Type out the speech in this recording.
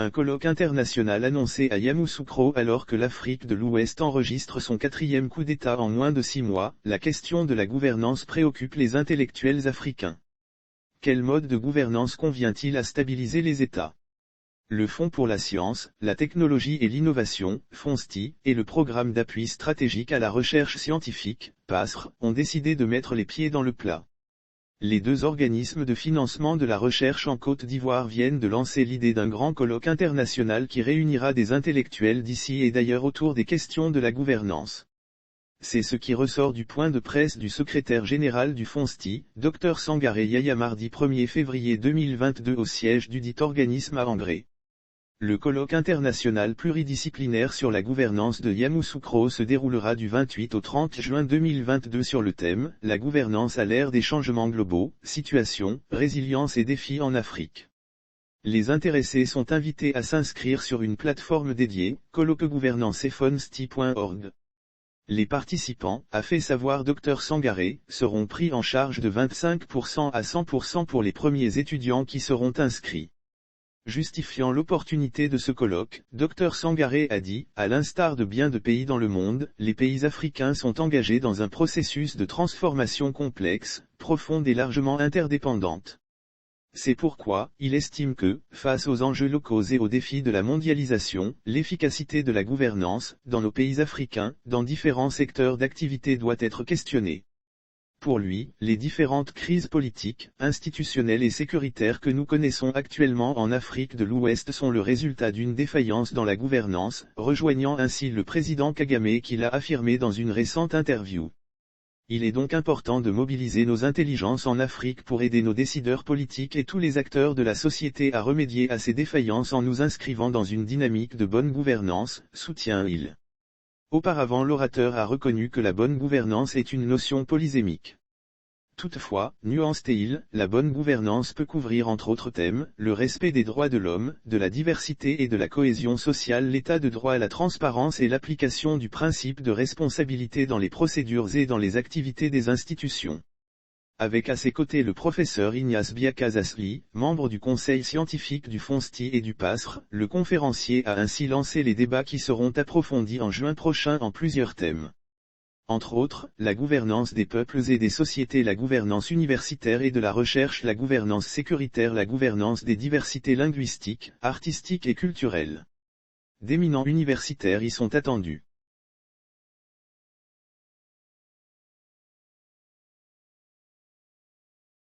Un colloque international annoncé à Yamoussoukro alors que l'Afrique de l'Ouest enregistre son 4e coup d'État en moins de 6 mois, la question de la gouvernance préoccupe les intellectuels africains. Quel mode de gouvernance convient-il à stabiliser les États? Le Fonds pour la science, la technologie et l'innovation, FONSTI, et le Programme d'appui stratégique à la recherche scientifique, PASR, ont décidé de mettre les pieds dans le plat. Les deux organismes de financement de la recherche en Côte d'Ivoire viennent de lancer l'idée d'un grand colloque international qui réunira des intellectuels d'ici et d'ailleurs autour des questions de la gouvernance. C'est ce qui ressort du point de presse du secrétaire général du FONSTI, Dr Sangaré Yaya mardi 1er février 2022 au siège dudit organisme à Angré. Le colloque international pluridisciplinaire sur la gouvernance de Yamoussoukro se déroulera du 28 au 30 juin 2022 sur le thème « La gouvernance à l'ère des changements globaux, situation, résilience et défis en Afrique ». Les intéressés sont invités à s'inscrire sur une plateforme dédiée, colloquegouvernancefonsti.org. Les participants, a fait savoir Dr Sangaré, seront pris en charge de 25% à 100% pour les premiers étudiants qui seront inscrits. Justifiant l'opportunité de ce colloque, Dr Sangaré a dit, à l'instar de bien de pays dans le monde, les pays africains sont engagés dans un processus de transformation complexe, profonde et largement interdépendante. C'est pourquoi, il estime que, face aux enjeux locaux et aux défis de la mondialisation, l'efficacité de la gouvernance, dans nos pays africains, dans différents secteurs d'activité doit être questionnée. Pour lui, les différentes crises politiques, institutionnelles et sécuritaires que nous connaissons actuellement en Afrique de l'Ouest sont le résultat d'une défaillance dans la gouvernance, rejoignant ainsi le président Kagame qui l'a affirmé dans une récente interview. Il est donc important de mobiliser nos intelligences en Afrique pour aider nos décideurs politiques et tous les acteurs de la société à remédier à ces défaillances en nous inscrivant dans une dynamique de bonne gouvernance, soutient-il. Auparavant l'orateur a reconnu que la bonne gouvernance est une notion polysémique. Toutefois, nuance-t-il, la bonne gouvernance peut couvrir entre autres thèmes, le respect des droits de l'homme, de la diversité et de la cohésion sociale, l'état de droit, la transparence et l'application du principe de responsabilité dans les procédures et dans les activités des institutions. Avec à ses côtés le professeur Ignace Biakazasli, membre du conseil scientifique du FONSTI et du PASR, le conférencier a ainsi lancé les débats qui seront approfondis en juin prochain en plusieurs thèmes. Entre autres, la gouvernance des peuples et des sociétés, la gouvernance universitaire et de la recherche, la gouvernance sécuritaire, la gouvernance des diversités linguistiques, artistiques et culturelles. D'éminents universitaires y sont attendus.